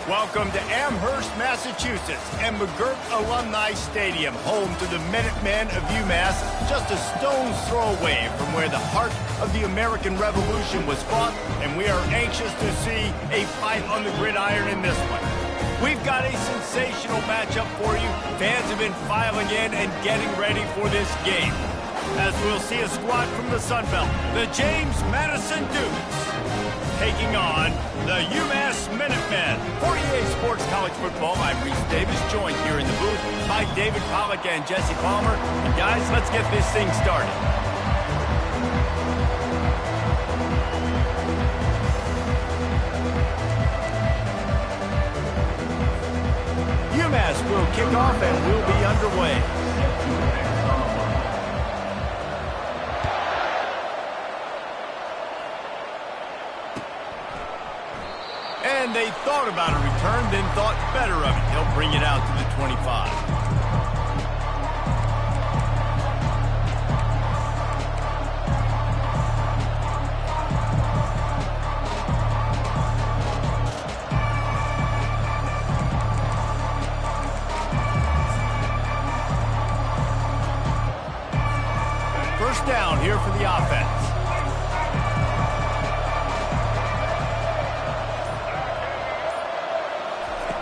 Welcome to Amherst, Massachusetts, and McGirt Alumni Stadium, home to the Minutemen of UMass, just a stone's throw away from where the heart of the American Revolution was fought, and we are anxious to see a fight on the gridiron in this one. We've got a sensational matchup for you. Fans have been filing in and getting ready for this game. As we'll see a squad from the Sun Belt, the James Madison Dukes, taking on the UMass Minutemen. For EA Sports College Football, I'm Reese Davis, joined here in the booth by David Pollack and Jesse Palmer. And guys, let's get this thing started. UMass will kick off and we'll be underway. And they thought about a return, then thought better of it. They'll bring it out to the 25. First down here for the offense.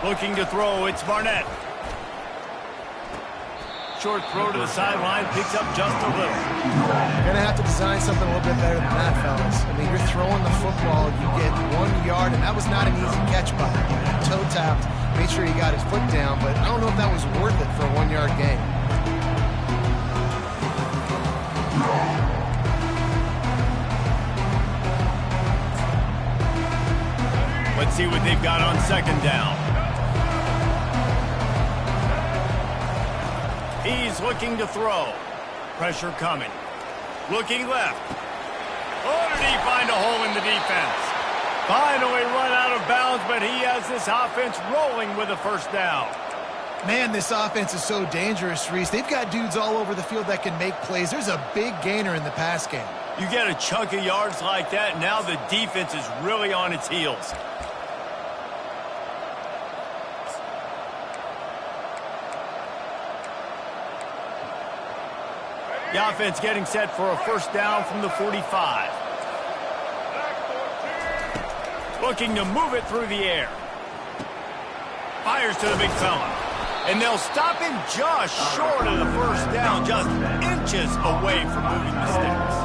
Looking to throw, it's Barnett. Short throw to the sideline, picks up just a little. You're going to have to design something a little bit better than that, fellas. I mean, you're throwing the football, you get 1 yard, and that was not an easy catch by him. Toe tapped, made sure he got his foot down, but I don't know if that was worth it for a 1 yard gain. Let's see what they've got on second down. He's looking to throw. Pressure coming. Looking left. Oh, did he find a hole in the defense? Finally run out of bounds, but he has this offense rolling with a first down. Man, this offense is so dangerous, Reese. They've got dudes all over the field that can make plays. There's a big gainer in the pass game. You get a chunk of yards like that, now the defense is really on its heels. The offense getting set for a first down from the 45. Looking to move it through the air. Fires to the big fella. And they'll stop him just short of the first down, just inches away from moving the sticks.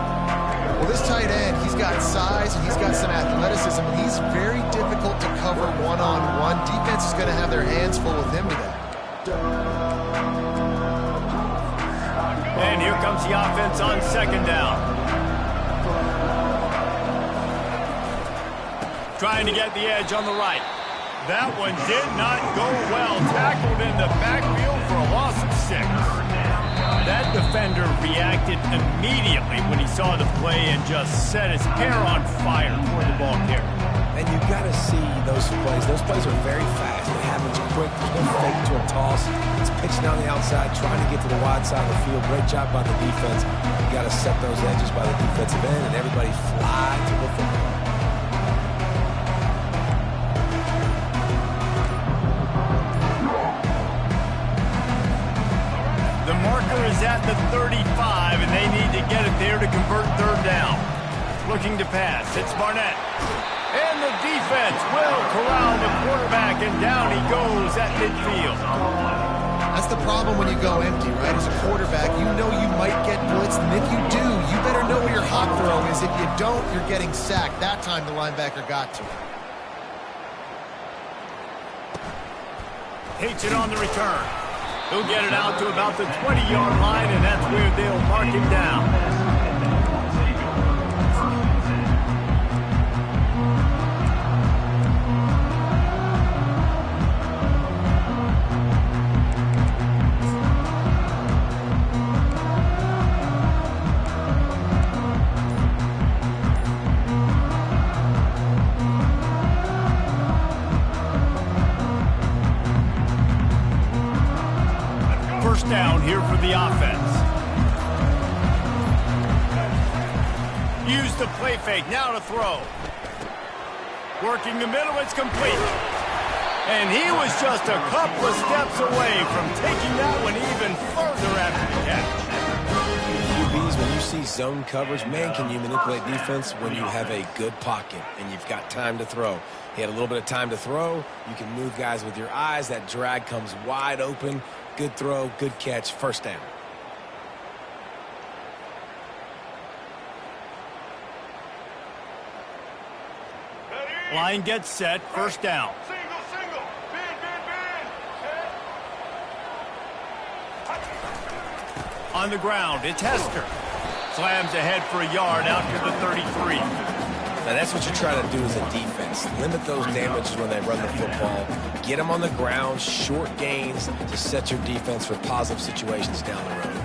Well, this tight end, he's got size and he's got some athleticism, and he's very difficult to cover one-on-one. Defense is going to have their hands full with him today. And here comes the offense on second down. Trying to get the edge on the right. That one did not go well. Tackled in the backfield for a loss of 6. That defender reacted immediately when he saw the play and just set his hair on fire toward the ball carrier. And you got to see those plays. Those plays are very fast. They happen quick. There's no fake to a toss. It's pitching down the outside, trying to get to the wide side of the field. Great job by the defense. You got to set those edges by the defensive end, and everybody fly to the football. The marker is at the 35, and they need to get it there to convert third down. Looking to pass. It's Barnett. And the defense will corral the quarterback, and down he goes at midfield. That's the problem when you go empty, right? As a quarterback, you know you might get blitzed, and if you do, you better know where your hot throw is. If you don't, you're getting sacked. That time the linebacker got to him. Hates it on the return. He'll get it out to about the 20-yard line, and that's where they'll mark him down. Down here for the offense. Use the play fake, now to throw. Working the middle, it's complete. And he was just a couple of steps away from taking that one even further after the catch. QBs, when you see zone coverage, man, can you manipulate defense when you have a good pocket and you've got time to throw. He had a little bit of time to throw. You can move guys with your eyes. That drag comes wide open. Good throw, good catch, first down. Line gets set, first down. On the ground, it's Hester. Slams ahead for a yard out to the 33. Now that's what you try to do as a defense. Limit those damages when they run the football. Get them on the ground, short gains to set your defense for positive situations down the road.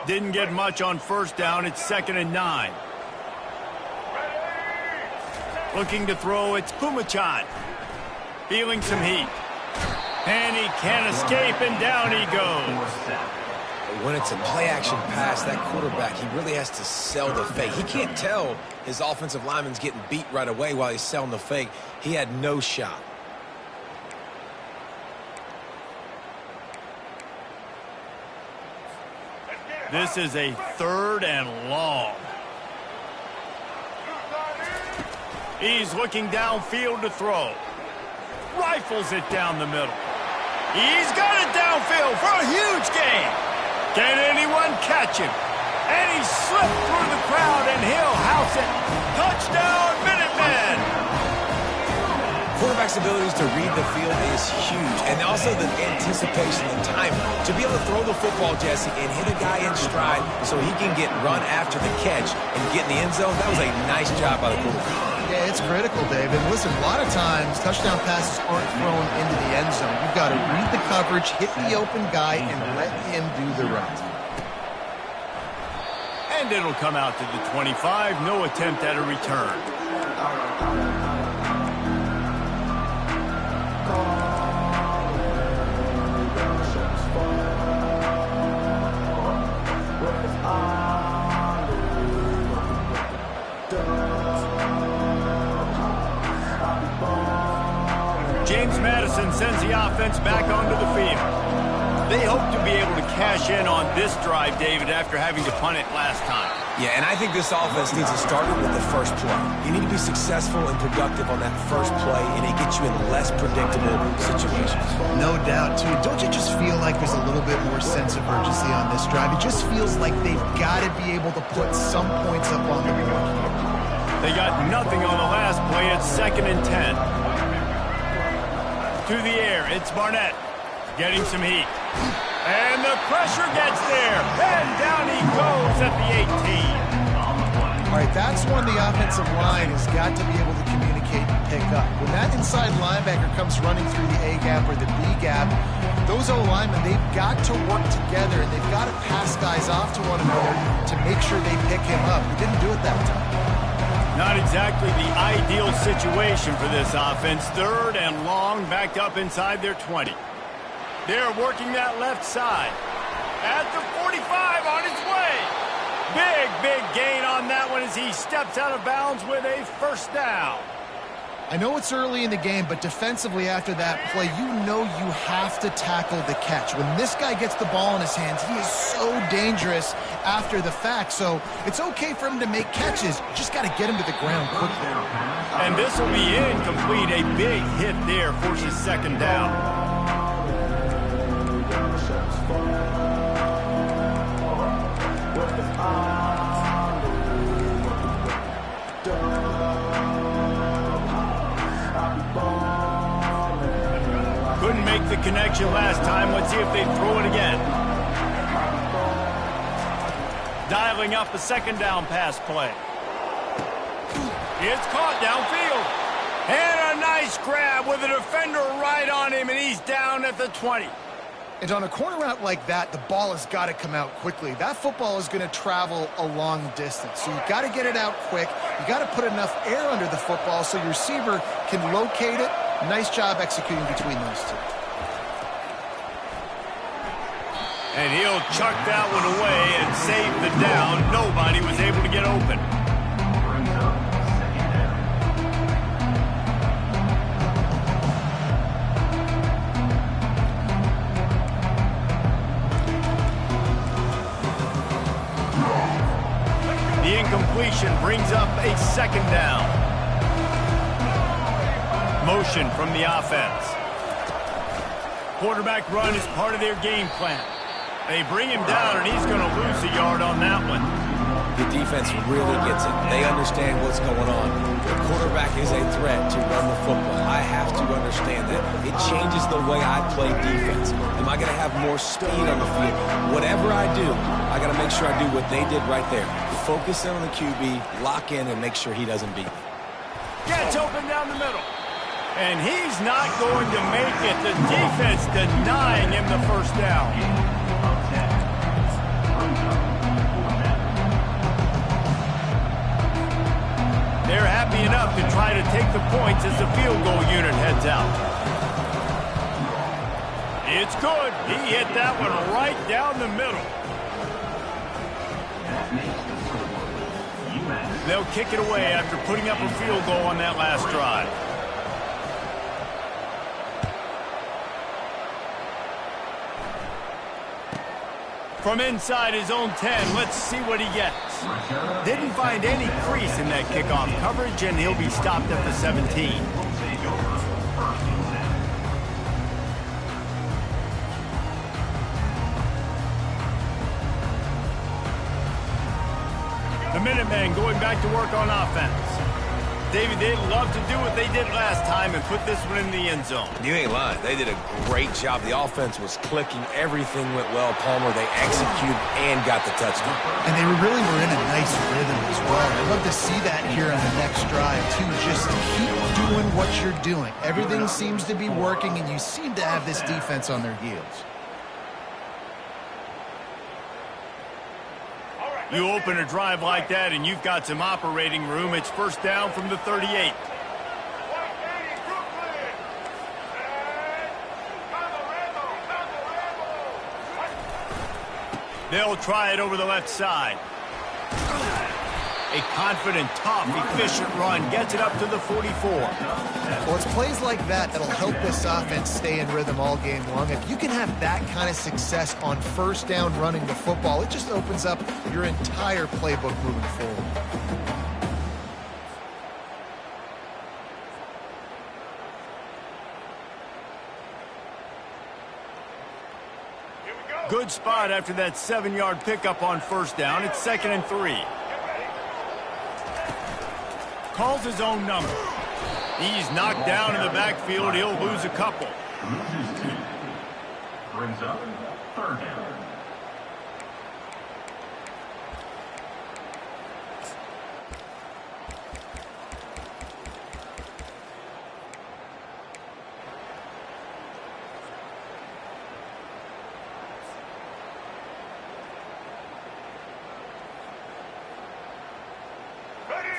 Didn't get much on first down. It's 2nd and 9. Looking to throw, it's Pumachan. Feeling some heat. And he can't escape, and down he goes. When it's a play-action pass, that quarterback, he really has to sell the fake. He can't tell his offensive lineman's getting beat right away while he's selling the fake. He had no shot. This is a 3rd and long. He's looking downfield to throw. Rifles it down the middle. He's got it downfield for a huge gain. Can anyone catch him? And he slipped through the crowd, and he'll house it. Touchdown, Minutemen! Quarterback's abilities to read the field is huge, and also the anticipation and time to be able to throw the football, Jesse, and hit a guy in stride so he can get run after the catch and get in the end zone. That was a nice job by the quarterback. Yeah, it's critical, Dave. And listen, a lot of times touchdown passes aren't thrown into the end zone. You've got to read the coverage, hit the open guy, and let him do the rest. And it'll come out to the 25. No attempt at a return. James Madison sends the offense back onto the field. They hope to be able to cash in on this drive, David, after having to punt it last time. Yeah, and I think this offense needs to start it with the first play. You need to be successful and productive on that first play, and it gets you in less predictable situations. No doubt, too. Don't you just feel like there's a little bit more sense of urgency on this drive? It just feels like they've got to be able to put some points up on the board here. They got nothing on the last play. It's 2nd and 10. To the air, it's Barnett getting some heat. And the pressure gets there. And down he goes at the 18. All right, that's when the offensive line has got to be able to communicate and pick up. When that inside linebacker comes running through the A gap or the B gap, those O-linemen, they've got to work together, and they've got to pass guys off to one another to make sure they pick him up. We didn't do it that time. Not exactly the ideal situation for this offense. 3rd and long, backed up inside their 20. They're working that left side. At the 45, on its way. Big gain on that one as he steps out of bounds with a first down. I know it's early in the game, but defensively after that play, you know you have to tackle the catch. When this guy gets the ball in his hands, he is so dangerous after the fact. So it's okay for him to make catches. You just got to get him to the ground quickly. And this will be incomplete. A big hit there forces 2nd down. Couldn't make the connection last time. Let's see if they throw it again. Dialing up a 2nd down pass play. It's caught downfield. And a nice grab with a defender right on him, and he's down at the 20. And on a corner route like that, the ball has got to come out quickly. That football is going to travel a long distance. So you've got to get it out quick. You got to put enough air under the football so your receiver can locate it. Nice job executing between those two. And he'll chuck that one away and save the down. Nobody was able to get open. The incompletion brings up a second down. Motion from the offense. Quarterback run is part of their game plan. They bring him down, and he's going to lose a yard on that one. The defense really gets it. They understand what's going on. The quarterback is a threat to run the football. I have to understand that. It changes the way I play defense. Am I going to have more speed on the field? Whatever I do, I got to make sure I do what they did right there. Focus in on the QB, lock in, and make sure he doesn't beat me. Gets open down the middle. And he's not going to make it. The defense denying him the first down. They're happy enough to try to take the points as the field goal unit heads out. It's good. He hit that one right down the middle. They'll kick it away after putting up a field goal on that last drive. From inside his own 10, let's see what he gets. Didn't find any crease in that kickoff coverage, and he'll be stopped at the 17. The Minutemen going back to work on offense. David, they'd love to do what they did last time and put this one in the end zone. You ain't lying. They did a great job. The offense was clicking. Everything went well. Palmer, they executed and got the touchdown. And they really were in a nice rhythm as well. I'd love to see that here on the next drive, too. Just keep doing what you're doing. Everything seems to be working, and you seem to have this defense on their heels. You open a drive like that, and you've got some operating room. It's first down from the 38. They'll try it over the left side. A confident, tough, efficient run gets it up to the 44. Well, it's plays like that that'll help this offense stay in rhythm all game long. If you can have that kind of success on first down running the football, it just opens up your entire playbook moving forward. Good spot after that 7-yard pickup on first down. It's 2nd and 3. Calls his own number. He's knocked down in the backfield. He'll lose a couple. Brings up 3rd down.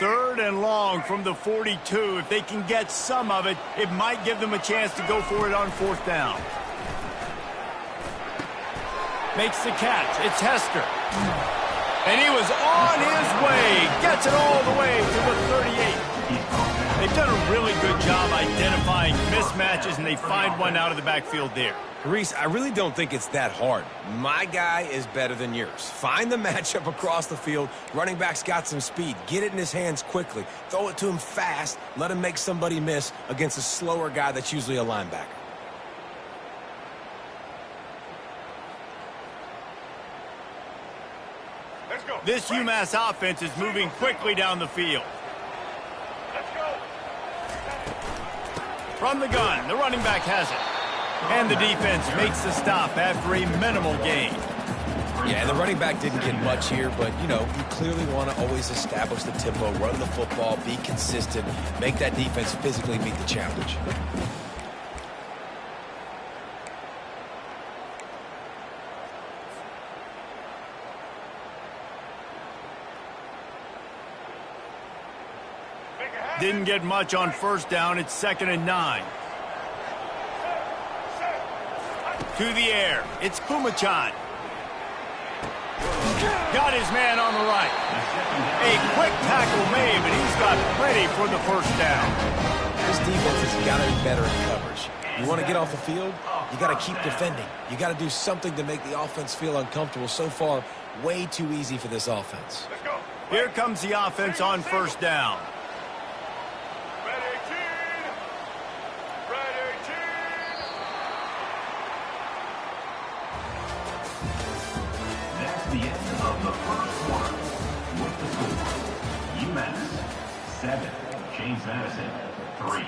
Third and long from the 42. If they can get some of it, it might give them a chance to go for it on 4th down. Makes the catch. It's Hester. And he was on his way. Gets it all the way to the 38. They've done a really good job identifying mismatches, and they find one out of the backfield there. Reese, I really don't think it's that hard. My guy is better than yours. Find the matchup across the field. Running back's got some speed. Get it in his hands quickly. Throw it to him fast. Let him make somebody miss against a slower guy that's usually a linebacker. Let's go. This UMass offense is moving quickly down the field. Let's go. From the gun, the running back has it. And the defense makes the stop after a minimal gain. Yeah, the running back didn't get much here, but, you know, you clearly want to always establish the tempo, run the football, be consistent, make that defense physically meet the challenge. Didn't get much on first down. It's 2nd and 9. To the air. It's Pumachan. Got his man on the right. A quick tackle made, but he's got plenty for the first down. This defense has got to be better in coverage. You want to get off the field, you got to keep defending. You got to do something to make the offense feel uncomfortable. So far, way too easy for this offense. Here comes the offense on first down. That's the end of the first quarter. With the score, UMass 7, James Madison 3.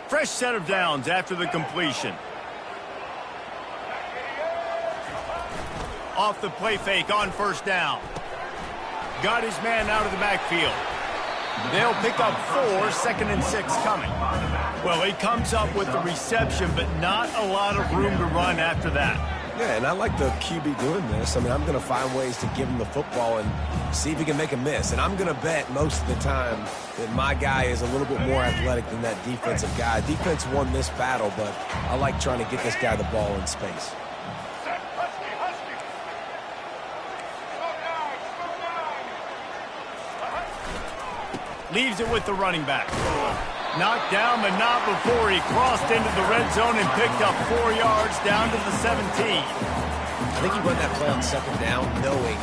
Fresh set of downs after the completion. Off the play fake on first down. Got his man out of the backfield. They'll pick up 4, 2nd and 6 coming. Well, he comes up with the reception, but not a lot of room to run after that. Yeah, and I like the QB doing this. I mean, I'm going to find ways to give him the football and see if he can make a miss. And I'm going to bet most of the time that my guy is a little bit more athletic than that defensive guy. Defense won this battle, but I like trying to get this guy the ball in space. Leaves it with the running back. Knocked down, but not before he crossed into the red zone and picked up 4 yards down to the 17. I think you run that play on 2nd down knowing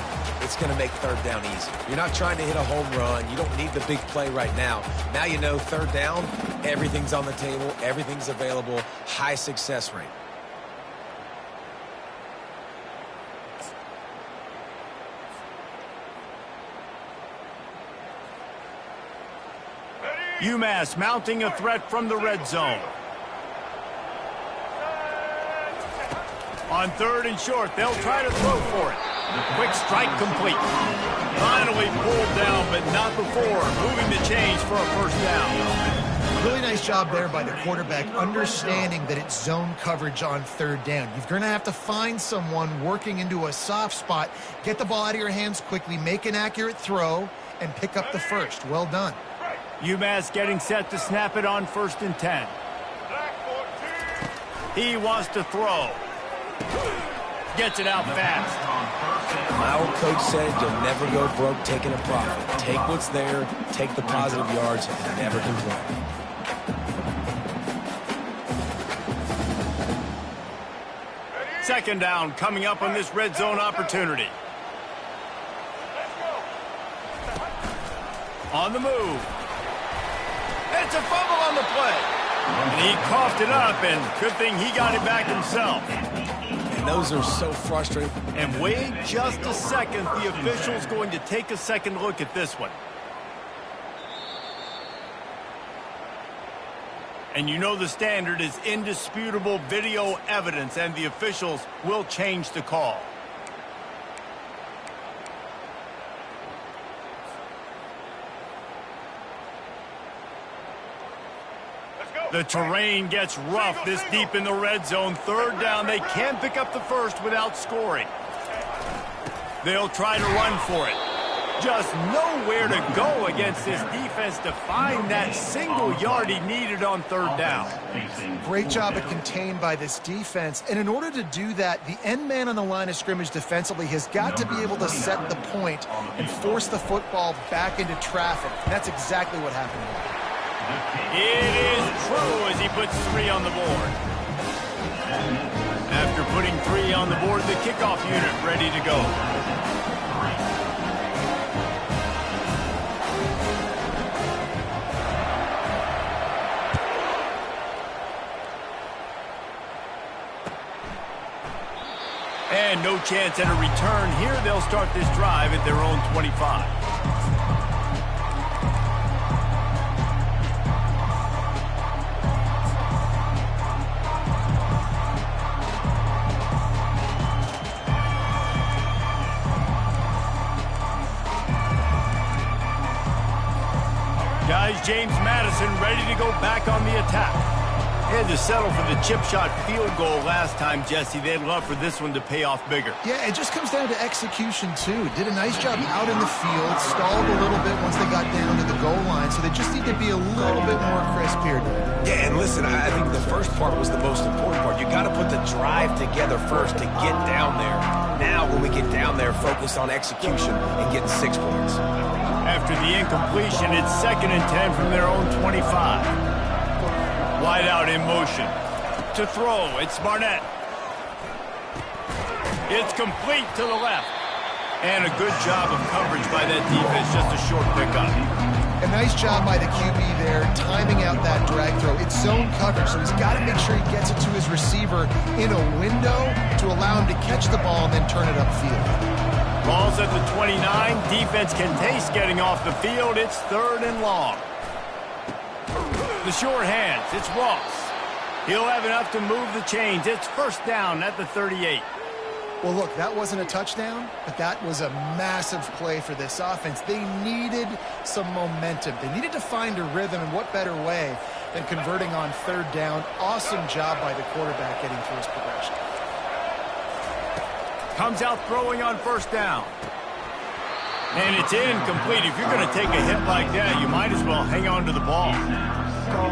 it's going to make 3rd down easy. You're not trying to hit a home run. You don't need the big play right now. Now you know 3rd down, everything's on the table, everything's available, high success rate. UMass mounting a threat from the red zone. On 3rd and short, they'll try to throw for it. Quick strike complete. Finally pulled down, but not before moving the chains for a first down. Really nice job there by the quarterback, understanding that it's zone coverage on 3rd down. You're going to have to find someone working into a soft spot, get the ball out of your hands quickly, make an accurate throw, and pick up the first. Well done. UMass getting set to snap it on 1st and 10. He wants to throw. Gets it out fast. My old coach said you'll never go broke taking a profit. Take what's there, take the positive yards, and never complain. Second down coming up on this red zone opportunity. On the move. It's a fumble on the play. And he coughed it up, and good thing he got it back himself. And those are so frustrating. And wait just a second. The official's going to take a second look at this one. And you know the standard is indisputable video evidence, and the officials will change the call. The terrain gets rough this deep in the red zone. 3rd down, they can't pick up the first without scoring. They'll try to run for it. Just nowhere to go against this defense to find that single yard he needed on 3rd down. Great job of contained by this defense. And in order to do that, the end man on the line of scrimmage defensively has got to be able to set the point and force the football back into traffic. And that's exactly what happened here. It is true as he puts 3 on the board. After putting 3 on the board, the kickoff unit ready to go. And no chance at a return here. They'll start this drive at their own 25. Guys, James Madison ready to go back on the attack. They had to settle for the chip shot field goal last time, Jesse. They'd love for this one to pay off bigger. Yeah, it just comes down to execution, too. Did a nice job out in the field, stalled a little bit once they got down to the goal line, so they just need to be a little bit more crisp here. Yeah, and listen, I think the first part was the most important part. You got to put the drive together first to get down there. Now, when we get down there, focus on execution and getting 6 points. After the incompletion, it's 2nd and 10 from their own 25. Wide out in motion. To throw, it's Barnett. It's complete to the left. And a good job of coverage by that defense, just a short pickup. A nice job by the QB there, timing out that drag throw. It's zone coverage, so he's got to make sure he gets it to his receiver in a window to allow him to catch the ball and then turn it upfield. Ball's at the 29. Defense can taste getting off the field. It's 3rd and long. The short hands, it's Ross. He'll have enough to move the chains. It's 1st down at the 38. Well, look, that wasn't a touchdown, but that was a massive play for this offense. They needed some momentum. They needed to find a rhythm, and what better way than converting on 3rd down. Awesome job by the quarterback getting through his progression. Comes out throwing on 1st down. And it's incomplete. If you're going to take a hit like that, you might as well hang on to the ball.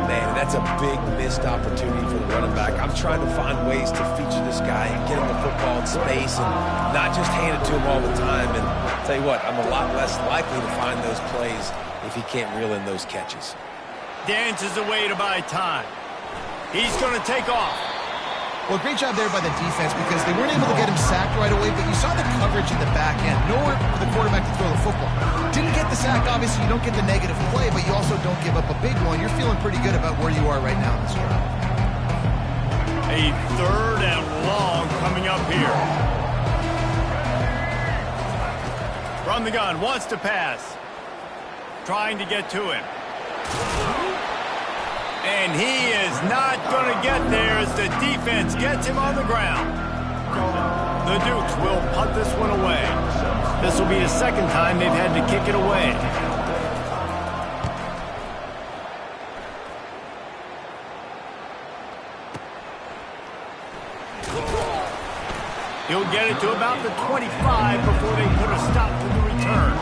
Man, that's a big missed opportunity for the running back. I'm trying to find ways to feature this guy and get him the football in space and not just hand it to him all the time. And I'll tell you what, I'm a lot less likely to find those plays if he can't reel in those catches. Dances away to buy time. He's going to take off. Well, great job there by the defense because they weren't able to get him sacked right away, but you saw the coverage in the back end. Nowhere for the quarterback to throw the football. Didn't get the sack, obviously. You don't get the negative play, but you also don't give up a big one. You're feeling pretty good about where you are right now in this drive. A 3rd and long coming up here. From the gun, wants to pass. Trying to get to him. And he is not going to get there as the defense gets him on the ground. The Dukes will punt this one away. This will be the 2nd time they've had to kick it away. He'll get it to about the 25 before they put a stop to the return.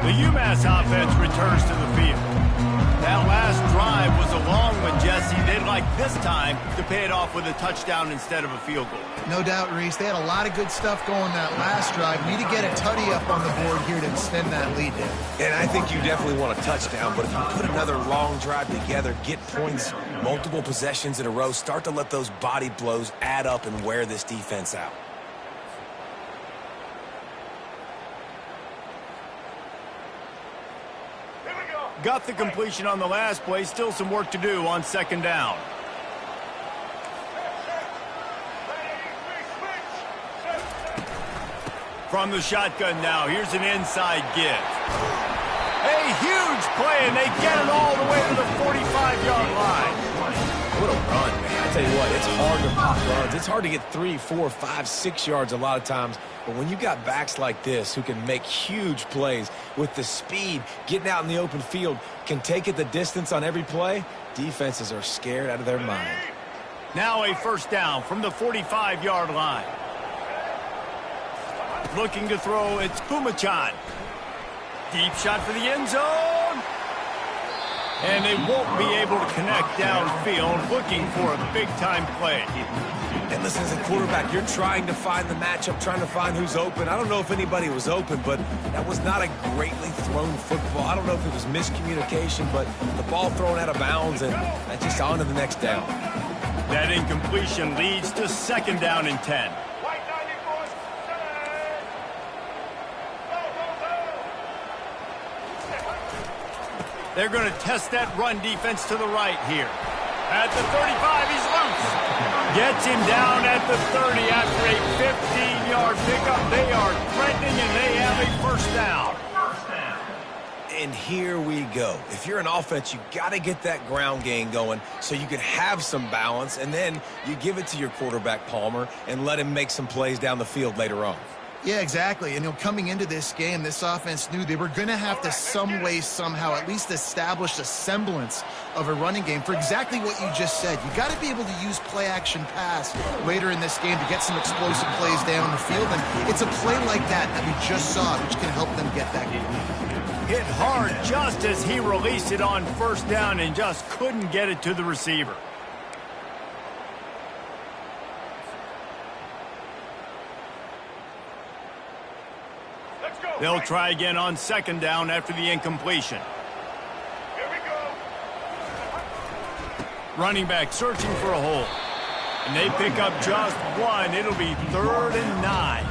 The UMass offense returns to the field. That last drive was a long one, Jesse. They'd like this time to pay it off with a touchdown instead of a field goal. No doubt, Reese. They had a lot of good stuff going that last drive. Need to get a tutty up on the board here to extend that lead there. And I think you definitely want a touchdown, but if you put another long drive together, get points, multiple possessions in a row, start to let those body blows add up and wear this defense out. Got the completion on the last play. Still some work to do on 2nd down. From the shotgun now, here's an inside give. A huge play, and they get it all the way to the 45-yard line. What a run, man. I tell you what, it's hard to pop runs. It's hard to get 3, 4, 5, 6 yards a lot of times. But when you got backs like this who can make huge plays with the speed, getting out in the open field, can take it the distance on every play, defenses are scared out of their mind. Now a 1st down from the 45-yard line. Looking to throw, it's Pumachan. Deep shot for the end zone. And they won't be able to connect downfield, looking for a big-time play. And listen, as a quarterback, you're trying to find the matchup, trying to find who's open. I don't know if anybody was open, but that was not a greatly thrown football. I don't know if it was miscommunication, but the ball thrown out of bounds and just on to the next down. That incompletion leads to 2nd down and 10. They're going to test that run defense to the right here. At the 35, he's loose. Gets him down at the 30 after a 15-yard pickup. They are threatening, and they have a 1st down. And here we go. If you're an offense, you got to get that ground game going so you can have some balance, and then you give it to your quarterback, Palmer, and let him make some plays down the field later on. Yeah, exactly. And coming into this game, this offense knew they were going to have to some way, somehow, at least establish a semblance of a running game for exactly what you just said. You got to be able to use play-action pass later in this game to get some explosive plays down the field. And it's a play like that we just saw, which can help them get that game. Hit hard just as he released it on first down and just couldn't get it to the receiver. They'll try again on second down after the incompletion. Here we go. Running back searching for a hole. And they pick up just one. It'll be 3rd and 9.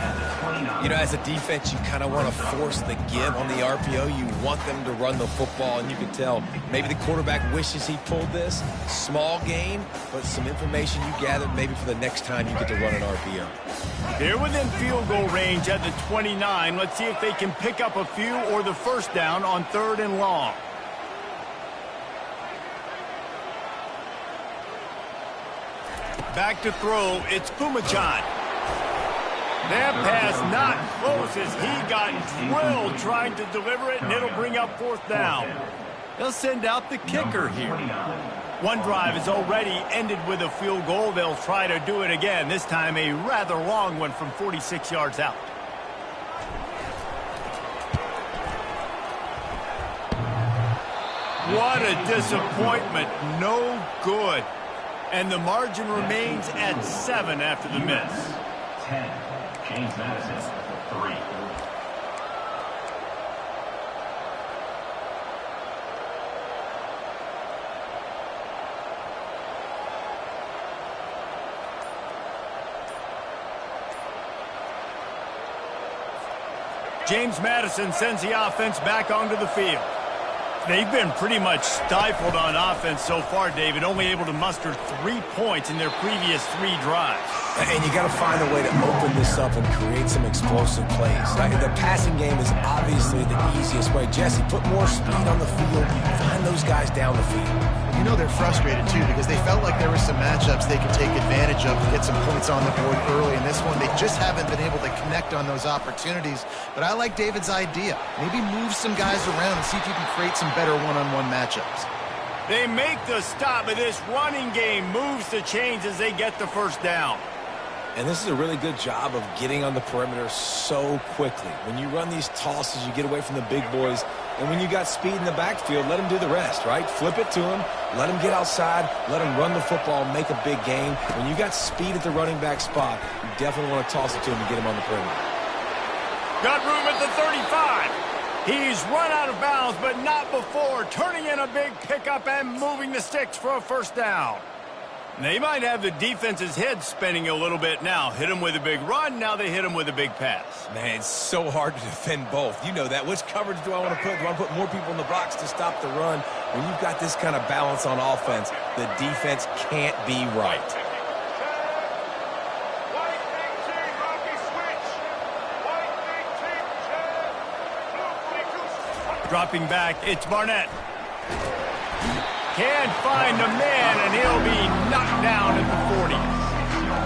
You know, as a defense, you kind of want to force the give on the RPO. You want them to run the football, and you can tell maybe the quarterback wishes he pulled this. Small game, but some information you gathered maybe for the next time you get to run an RPO. They're within field goal range at the 29. Let's see if they can pick up a few or the first down on 3rd and long. Back to throw, it's Pumachan. That pass not close as he got drilled trying to deliver it, and it'll bring up 4th down. They'll send out the kicker here. One drive has already ended with a field goal. They'll try to do it again, this time a rather long one from 46 yards out. What a disappointment. No good. And the margin remains at 7 after the miss. 10. James Madison, 3. James Madison sends the offense back onto the field. They've been pretty much stifled on offense so far, David, only able to muster 3 points in their previous 3 drives. And you got to find a way to open this up and create some explosive plays. The passing game is obviously the easiest way. Jesse, put more speed on the field. Find those guys down the field. You know they're frustrated, too, because they felt like there were some matchups they could take advantage of to get some points on the board early. In this one, they just haven't been able to connect on those opportunities. But I like David's idea. Maybe move some guys around and see if you can create some better one-on-one matchups. They make the stop, but this running game moves the chains as they get the first down. And this is a really good job of getting on the perimeter so quickly. When you run these tosses, you get away from the big boys. And when you got speed in the backfield, let them do the rest, right? Flip it to them, let them get outside, let them run the football, make a big game. When you got speed at the running back spot, you definitely want to toss it to him and get him on the perimeter. Got room at the 35. He's run out of bounds, but not before. Turning in a big pickup and moving the sticks for a first down. They might have the defense's head spinning a little bit now. Hit him with a big run, now they hit him with a big pass. Man, it's so hard to defend both. You know that. Which coverage do I want to put? Do I want to put more people in the box to stop the run? When you've got this kind of balance on offense, the defense can't be right. Dropping back, it's Barnett. Can't find a man, and he'll be knocked down at the 40.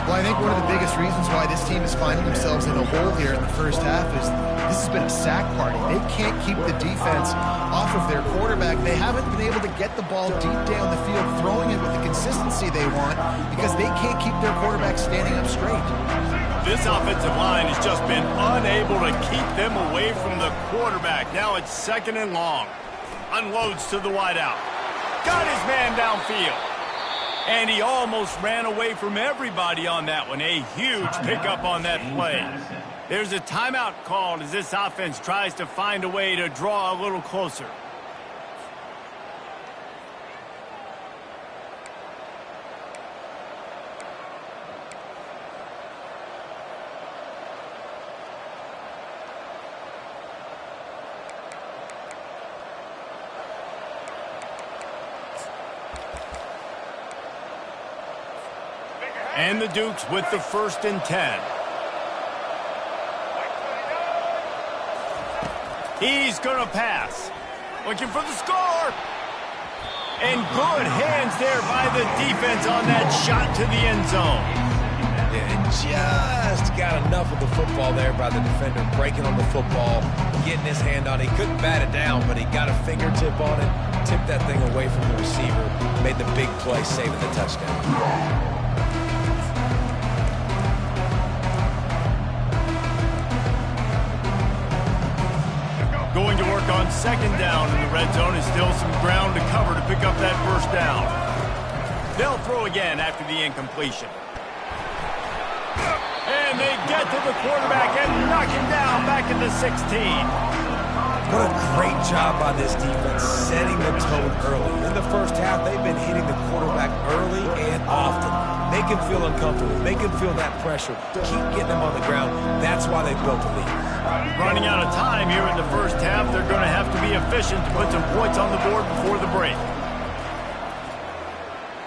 Well, I think one of the biggest reasons why this team is finding themselves in a hole here in the first half is this has been a sack party. They can't keep the defense off of their quarterback. They haven't been able to get the ball deep down the field, throwing it with the consistency they want because they can't keep their quarterback standing up straight. This offensive line has just been unable to keep them away from the quarterback. Now it's 2nd and long. Unloads to the wideout. Got his man downfield. And he almost ran away from everybody on that one. A huge pickup on that play. There's a timeout called as this offense tries to find a way to draw a little closer. And the Dukes with the 1st and 10. He's going to pass. Looking for the score. And good hands there by the defense on that shot to the end zone. Yeah, just got enough of the football there by the defender, breaking on the football, getting his hand on it. He couldn't bat it down, but he got a fingertip on it, tipped that thing away from the receiver, made the big play, saving the touchdown. Going to work on second down in the red zone. Is still some ground to cover to pick up that first down. They'll throw again after the incompletion. And they get to the quarterback and knock him down back at the 16. What a great job by this defense setting the tone early. In the first half, they've been hitting the quarterback early and often. Make him feel uncomfortable. Make him feel that pressure. Keep getting him on the ground. That's why they built the lead. Running out of time here in the first half, they're going to have to be efficient to put some points on the board before the break.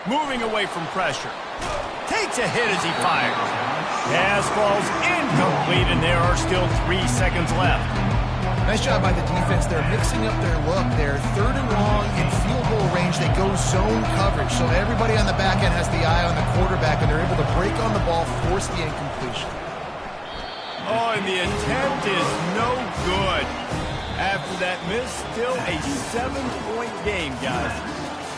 Moving away from pressure. Takes a hit as he fires. Pass falls incomplete, and there are still 3 seconds left. Nice job by the defense. They're mixing up their look. They're third and long in field goal range. They go zone coverage, so everybody on the back end has the eye on the quarterback, and they're able to break on the ball, force the incompletion. Oh, and the attempt is no good. After that miss, still a 7-point game, guys.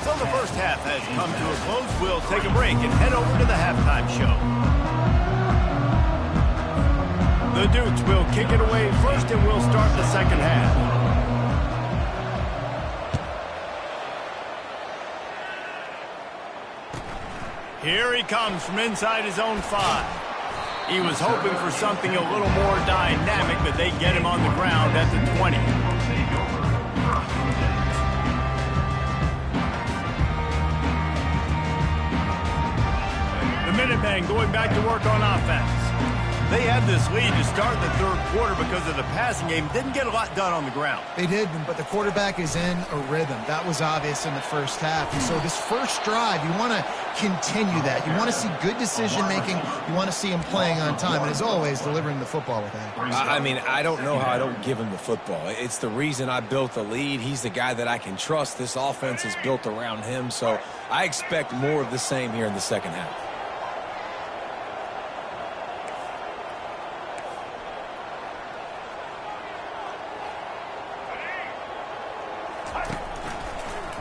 So the first half has come to a close. We'll take a break and head over to the halftime show. The Dukes will kick it away first, and we'll start the second half. Here he comes from inside his own 5. He was hoping for something a little more dynamic, but they get him on the ground at the 20. The Minutemen going back to work on offense. They had this lead to start the third quarter because of the passing game. Didn't get a lot done on the ground. They did, but the quarterback is in a rhythm. That was obvious in the first half. And so this first drive, you want to continue that. You want to see good decision-making. You want to see him playing on time. And as always, delivering the football with accuracy. I mean, I don't know how I don't give him the football. It's the reason I built the lead. He's the guy that I can trust. This offense is built around him. So I expect more of the same here in the second half.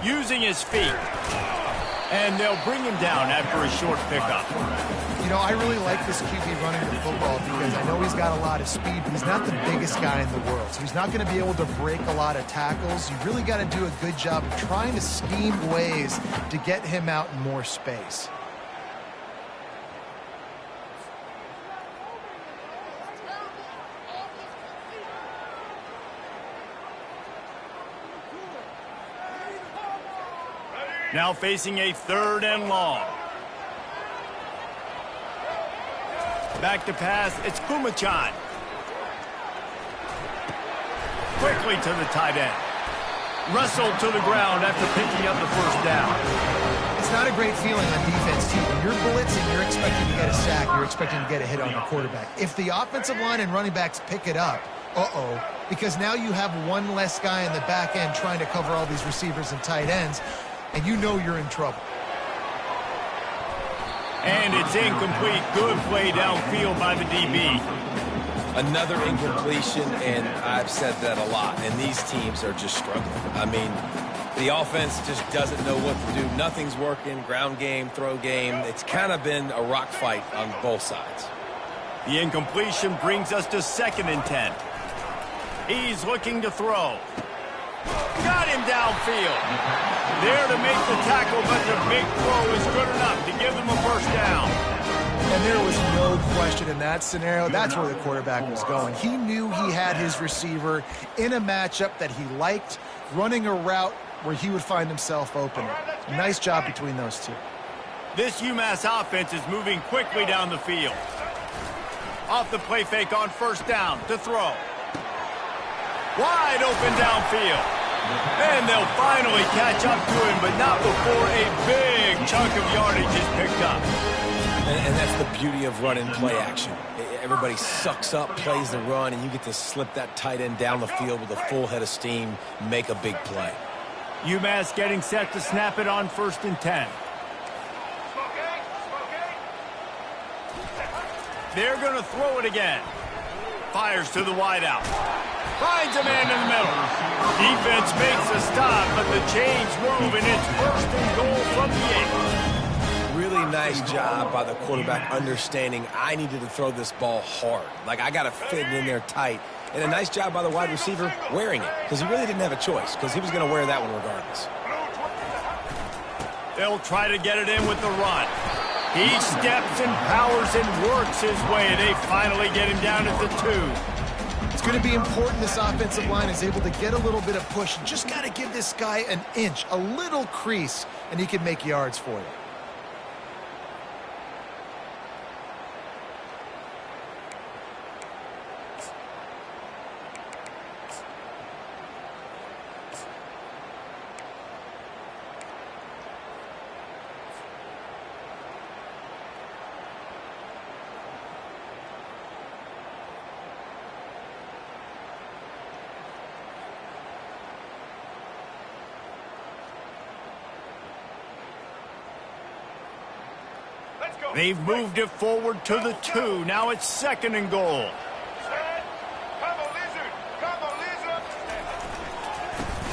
Using his feet. And they'll bring him down after a short pickup. You know, I really like this QB running the football because I know he's got a lot of speed, but he's not the biggest guy in the world. So he's not going to be able to break a lot of tackles. You really got to do a good job of trying to scheme ways to get him out in more space. Now facing a third and long. Back to pass, it's Kumachan. Quickly to the tight end. Wrestled to the ground after picking up the first down. It's not a great feeling on defense, too. When you're blitzing, you're expecting to get a sack. You're expecting to get a hit on the quarterback. If the offensive line and running backs pick it up, because now you have one less guy in the back end trying to cover all these receivers and tight ends, and you know you're in trouble. And it's incomplete. Good play downfield by the DB. Another incompletion, and I've said that a lot, and these teams are just struggling. I mean, the offense just doesn't know what to do. Nothing's working, ground game, throw game. It's kind of been a rock fight on both sides. The incompletion brings us to 2nd and 10. He's looking to throw. Got him downfield. There to make the tackle, but the big throw is good enough to give them a first down. And there was no question in that scenario. That's where the quarterback was going. He knew he had his receiver in a matchup that he liked, running a route where he would find himself open. Nice job between those two. This UMass offense is moving quickly down the field. Off the play fake on first down to throw. Wide open downfield. And they'll finally catch up to him, but not before a big chunk of yardage is picked up. And that's the beauty of running play action. Everybody sucks up, plays the run, and you get to slip that tight end down the field with a full head of steam, make a big play. UMass getting set to snap it on 1st and 10. They're going to throw it again. Fires to the wideout. Finds a man in the middle. Defense makes a stop, but the chains move, and it's 1st and goal from the 8. Really nice job by the quarterback understanding I needed to throw this ball hard. Like, I got to fit it in there tight. And a nice job by the wide receiver wearing it, because he really didn't have a choice, because he was going to wear that one regardless. They'll try to get it in with the run. He steps and powers and works his way. They finally get him down at the 2. It's going to be important this offensive line is able to get a little bit of push. Just got to give this guy an inch, a little crease, and he can make yards for you. They've moved it forward to the 2. Now it's 2nd and goal.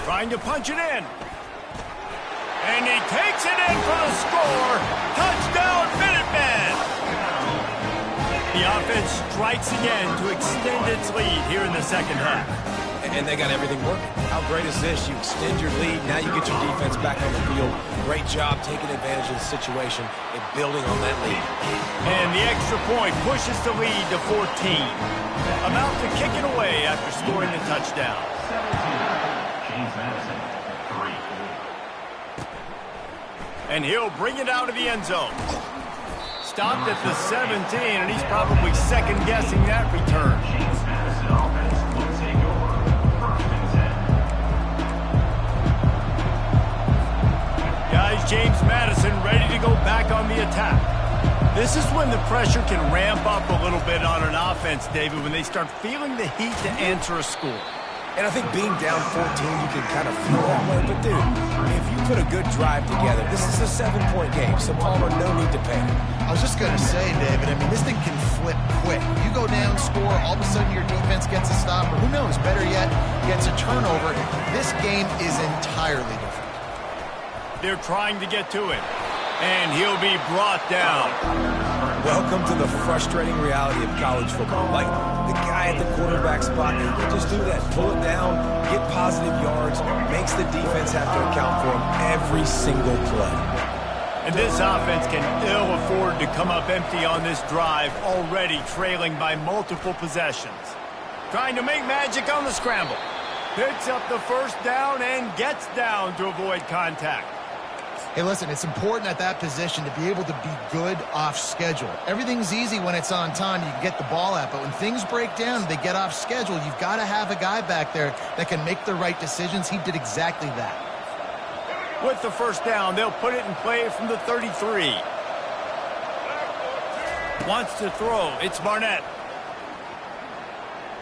Trying to punch it in. And he takes it in for the score. Touchdown, Minutemen! The offense strikes again to extend its lead here in the 2nd half. And they got everything working. How great is this? You extend your lead. Now you get your defense back on the field. Great job taking advantage of the situation and building on that lead. And the extra point pushes the lead to 14. About to kick it away after scoring the touchdown. 17, James Madison, 3. And he'll bring it out of the end zone. Stopped at the 17, and he's probably second-guessing that return. James Madison offense will take over 1st and 10. Guys, James Madison ready to go back on the attack. This is when the pressure can ramp up a little bit on an offense, David, when they start feeling the heat to answer a score. And I think being down 14, you can kind of feel that way. But, dude, if you put a good drive together, this is a 7-point game, so Palmer, no need to panic. I was just going to say, David, I mean, this thing can flip quick. You go down, score, all of a sudden your defense gets a stop, or who knows, better yet, gets a turnover. This game is entirely different. They're trying to get to him, and he'll be brought down. Welcome to the frustrating reality of college football. Like, the guy at the quarterback spot, he can just do that. Pull it down, get positive yards, makes the defense have to account for him every single play. And this offense can ill afford to come up empty on this drive, already trailing by multiple possessions. Trying to make magic on the scramble. Picks up the 1st down and gets down to avoid contact. Hey, listen, it's important at that position to be able to be good off schedule. Everything's easy when it's on time. You can get the ball out. But when things break down, they get off schedule, you've got to have a guy back there that can make the right decisions. He did exactly that. With the 1st down, they'll put it in play from the 33. Wants to throw. It's Barnett.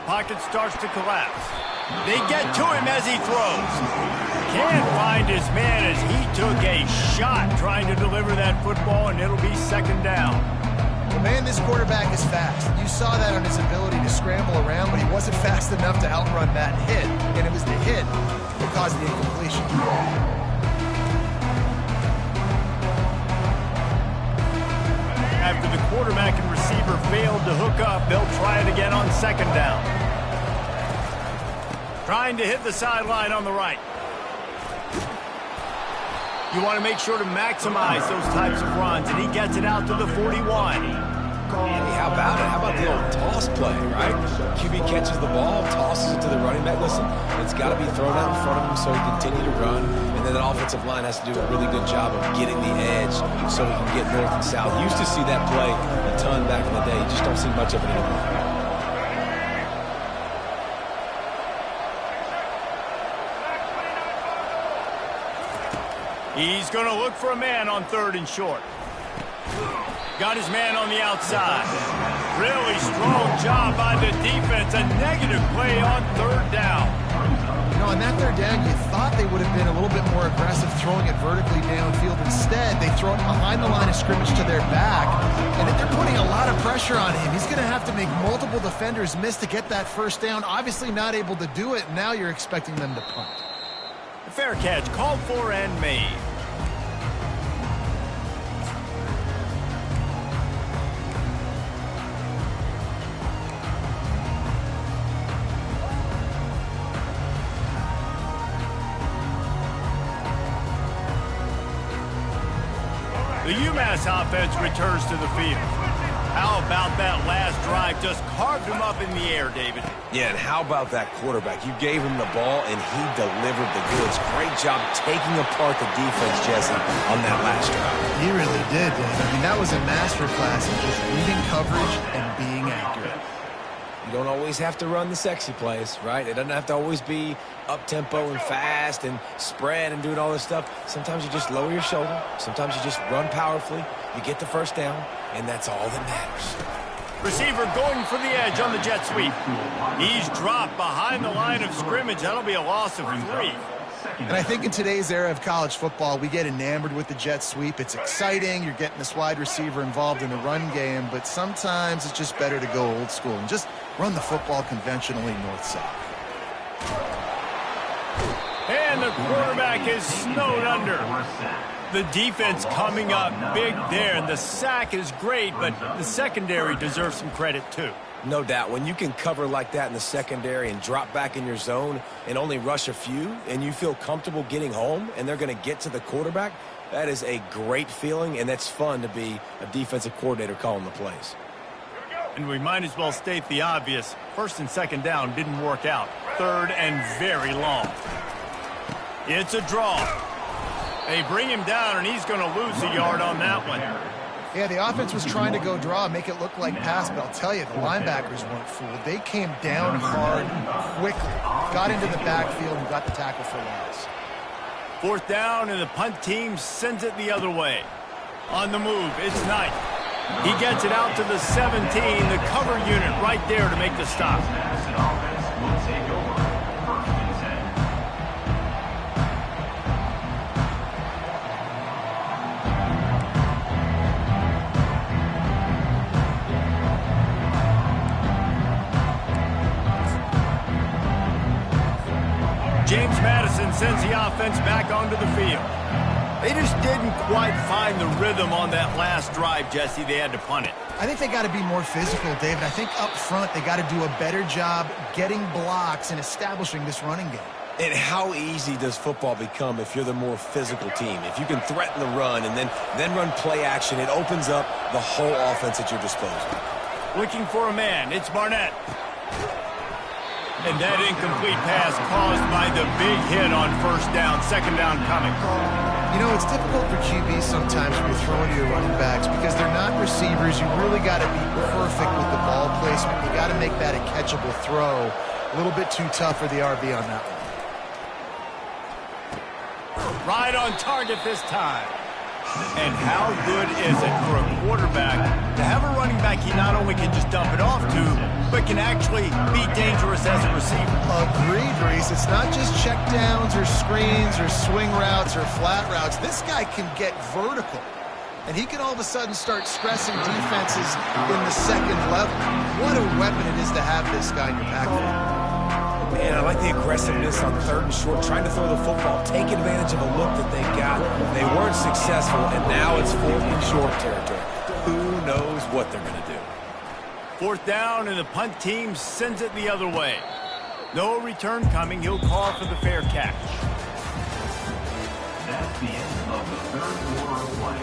Pocket starts to collapse. They get to him as he throws. Can't find his man as he took a shot trying to deliver that football, and it'll be 2nd down. Well, man, this quarterback is fast. You saw that on his ability to scramble around, but he wasn't fast enough to outrun that hit, and it was the hit that caused the incompletion. After the quarterback and receiver failed to hook up, they'll try it again on 2nd down. Trying to hit the sideline on the right. You want to make sure to maximize those types of runs, and he gets it out to the 41. Hey, how about it? How about the old toss play, right? QB catches the ball, tosses it to the running back. Listen, it's got to be thrown out in front of him so he can continue to run, and then the offensive line has to do a really good job of getting the edge so he can get north and south. Used to see that play a ton back in the day. You just don't see much of it anymore. He's going to look for a man on 3rd and short. Got his man on the outside. Really strong job by the defense. A negative play on third down. You know, on that third down, you thought they would have been a little bit more aggressive throwing it vertically downfield. Instead, they throw it behind the line of scrimmage to their back, and they're putting a lot of pressure on him. He's going to have to make multiple defenders miss to get that first down. Obviously not able to do it. Now you're expecting them to punt. The fair catch called for and made. The UMass offense returns to the field. How about that last drive? Just carved him up in the air, David. Yeah, and how about that quarterback? You gave him the ball, and he delivered the goods. Great job taking apart the defense, Jesse, on that last drive. He really did, Dave. I mean, that was a masterclass in just reading coverage and being accurate. You don't always have to run the sexy plays, right? It doesn't have to always be up-tempo and fast and spread and doing all this stuff. Sometimes you just lower your shoulder. Sometimes you just run powerfully. You get the first down, and that's all that matters. Receiver going for the edge on the jet sweep. He's dropped behind the line of scrimmage. That'll be a loss of 3. And I think in today's era of college football, we get enamored with the jet sweep. It's exciting. You're getting this wide receiver involved in the run game, but sometimes it's just better to go old school and just run the football conventionally north-south. And the quarterback is snowed under. The defense coming up big there, and the sack is great, but the secondary deserves some credit too. No doubt. When you can cover like that in the secondary and drop back in your zone and only rush a few, and you feel comfortable getting home, and they're going to get to the quarterback, that is a great feeling, and that's fun to be a defensive coordinator calling the plays. And we might as well state the obvious. First and second down didn't work out. Third and very long. It's a draw. They bring him down, and he's going to lose a yard on that one. Yeah, the offense was trying to go draw, make it look like pass, but I'll tell you, the linebackers weren't fooled. They came down hard quickly, got into the backfield, and got the tackle for loss. Fourth down, and the punt team sends it the other way. On the move, it's Knight. He gets it out to the 17, the cover unit right there to make the stop. James Madison sends the offense back onto the field. They just didn't quite find the rhythm on that last drive, Jesse. They had to punt it. I think they got to be more physical, David. I think up front they got to do a better job getting blocks and establishing this running game. And how easy does football become if you're the more physical team? If you can threaten the run and then run play action, it opens up the whole offense at your disposal. Looking for a man. It's Barnett. And that incomplete pass caused by the big hit on first down. Second down coming. You know, it's difficult for QBs sometimes when you're throwing to your running backs because they're not receivers. You really got to be perfect with the ball placement. You got to make that a catchable throw. A little bit too tough for the RB on that one. Right on target this time. And how good is it for a quarterback to have a running back he not only can just dump it off to, but can actually be dangerous as a receiver? Agreed, Reese. It's not just check downs or screens or swing routes or flat routes. This guy can get vertical. And he can all of a sudden start stressing defenses in the second level. What a weapon it is to have this guy in your backfield. Man, I like the aggressiveness on third and short, trying to throw the football, take advantage of a look that they got. They weren't successful, and now it's fourth and short territory. Who knows what they're going to do? Fourth down, and the punt team sends it the other way. No return coming. He'll call for the fair catch. That's the end of the third quarter of play.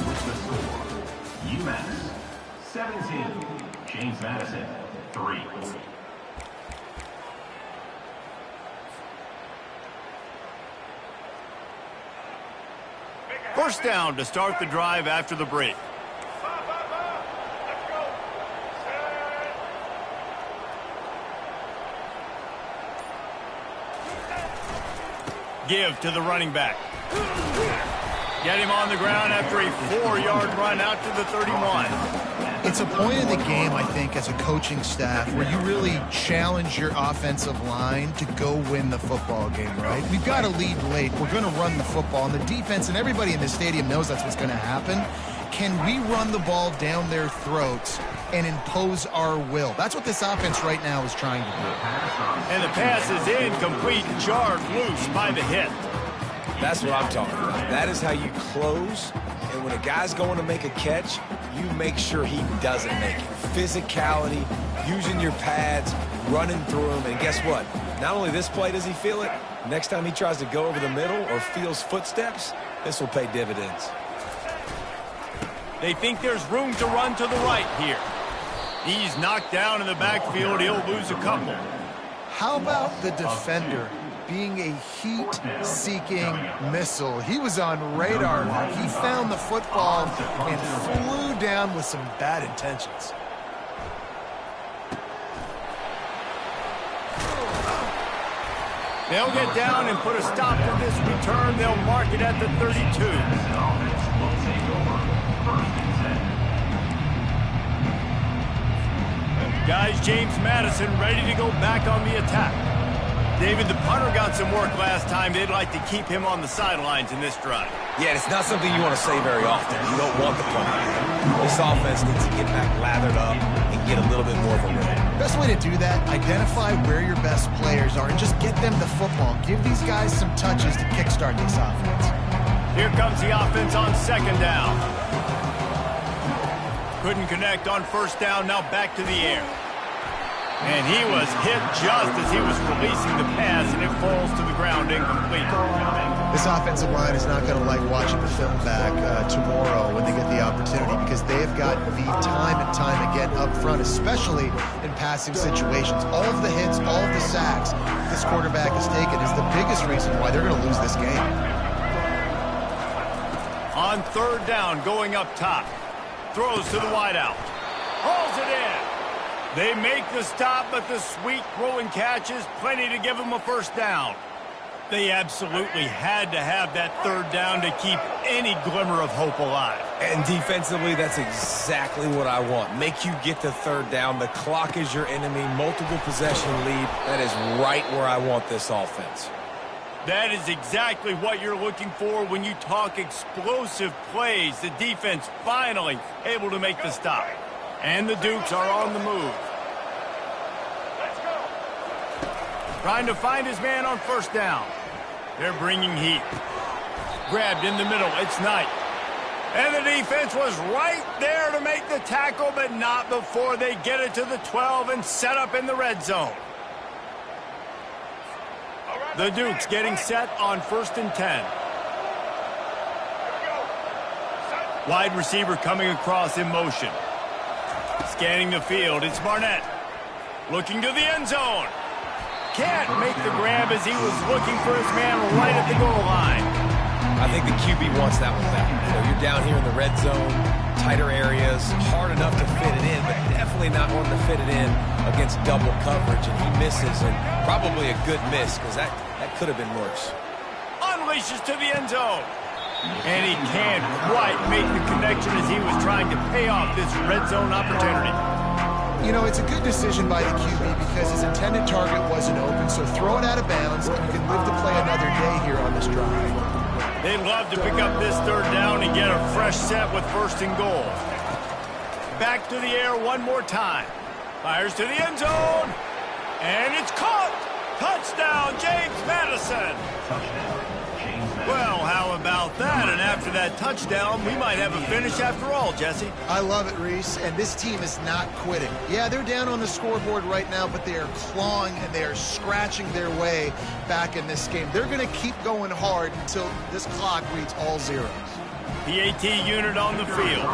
With the score, UMass 17, James Madison 3. First down to start the drive after the break. Let's go. Give to the running back. Get him on the ground after a 4-yard run out to the 31. It's a point in the game, I think, as a coaching staff where you really challenge your offensive line to go win the football game, right? We've got to lead late. We're going to run the football. And the defense and everybody in the stadium knows that's what's going to happen. Can we run the ball down their throats and impose our will? That's what this offense right now is trying to do. And the pass is incomplete, jarred loose by the hit. That's what I'm talking about. That is how you close. And when a guy's going to make a catch, you make sure he doesn't make it. Physicality, using your pads, running through him. And guess what? Not only this play does he feel it, next time he tries to go over the middle or feels footsteps, this will pay dividends. They think there's room to run to the right here. He's knocked down in the backfield. He'll lose a couple. How about the defender being a heat-seeking missile? He was on radar. He found the football and flew down with some bad intentions. They'll get down and put a stop to this return. They'll mark it at the 32. Guys, James Madison ready to go back on the attack. David, the punter got some work last time. They'd like to keep him on the sidelines in this drive. Yeah, it's not something you want to say very often. You don't want the punter. This offense needs to get back lathered up and get a little bit more of a rhythm. Best way to do that, identify where your best players are and just get them the football. Give these guys some touches to kickstart this offense. Here comes the offense on second down. Couldn't connect on first down, now back to the air. And he was hit just as he was releasing the pass, and it falls to the ground incomplete. This offensive line is not going to like watching the film back tomorrow when they get the opportunity, because they've got the time and time again up front, especially in passing situations. All of the hits, all of the sacks this quarterback has taken is the biggest reason why they're going to lose this game. On third down, going up top. Throws to the wideout. Hauls it in. They make the stop, but the sweet throw and catch is plenty to give them a first down. They absolutely had to have that third down to keep any glimmer of hope alive. And defensively, that's exactly what I want. Make you get the third down. The clock is your enemy. Multiple possession lead. That is right where I want this offense. That is exactly what you're looking for when you talk explosive plays. The defense finally able to make the stop. And the Dukes are on the move. Let's go. Trying to find his man on first down. They're bringing heat. Grabbed in the middle. It's Knight. And the defense was right there to make the tackle, but not before they get it to the 12 and set up in the red zone. The Dukes getting set on 1st and 10. Wide receiver coming across in motion. Scanning the field, it's Barnett. Looking to the end zone. Can't make the grab as he was looking for his man right at the goal line. I think the QB wants that one back. You know, you're down here in the red zone, tighter areas, hard enough to fit it in, but definitely not wanting to fit it in against double coverage, and he misses, and probably a good miss, because that could have been worse. Unleashes to the end zone. And he can't quite make the connection as he was trying to pay off this red zone opportunity. You know, it's a good decision by the QB because his intended target wasn't open, so throw it out of bounds, and you can live to play another day here on this drive. They'd love to pick up this third down and get a fresh set with 1st and goal. Back to the air one more time. Fires to the end zone. And it's caught. Touchdown, James Madison. Well, how about that? And after that touchdown, we might have a finish after all, Jesse. I love it, Reese, and this team is not quitting. Yeah, they're down on the scoreboard right now, but they are clawing and they are scratching their way back in this game. They're going to keep going hard until this clock reads all zeros. PAT unit on the field.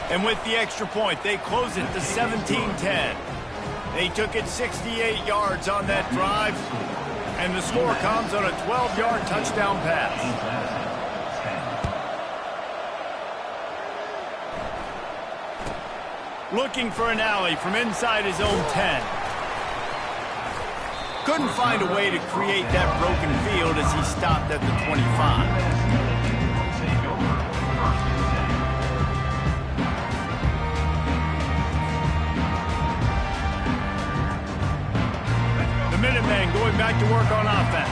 And with the extra point, they close it to 17-10. They took it 68 yards on that drive. And the score comes on a 12-yard touchdown pass. Looking for an alley from inside his own 10. Couldn't find a way to create that broken field as he stopped at the 25. Minutemen going back to work on offense.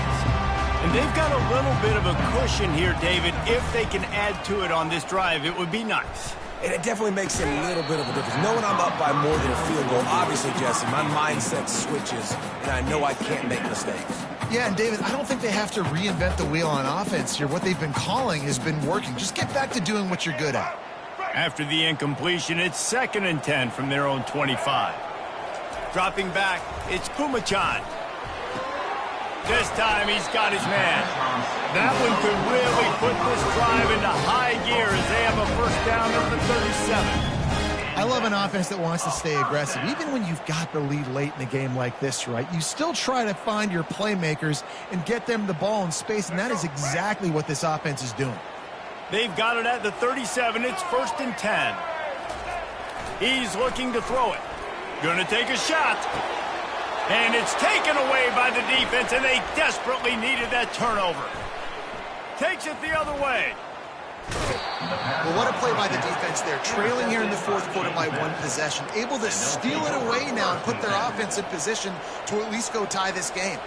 And they've got a little bit of a cushion here, David. If they can add to it on this drive, it would be nice. And it definitely makes a little bit of a difference. Knowing I'm up by more than a field goal, obviously, Jesse, my mindset switches, and I know I can't make mistakes. Yeah, and David, I don't think they have to reinvent the wheel on offense here. What they've been calling has been working. Just get back to doing what you're good at. After the incompletion, it's 2nd and 10 from their own 25. Dropping back, it's Pumachan. This time he's got his man. That one could really put this drive into high gear as they have a first down at the 37. I love an offense that wants to stay aggressive. Even when you've got the lead late in a game like this, right, you still try to find your playmakers and get them the ball in space, and that is exactly what this offense is doing. They've got it at the 37. It's 1st and 10. He's looking to throw it. Gonna take a shot. And it's taken away by the defense, and they desperately needed that turnover. Takes it the other way. Well, what a play by the defense there. Trailing here in the 4th quarter by 1 possession. Able to steal it away now and put their offense in position to at least go tie this game.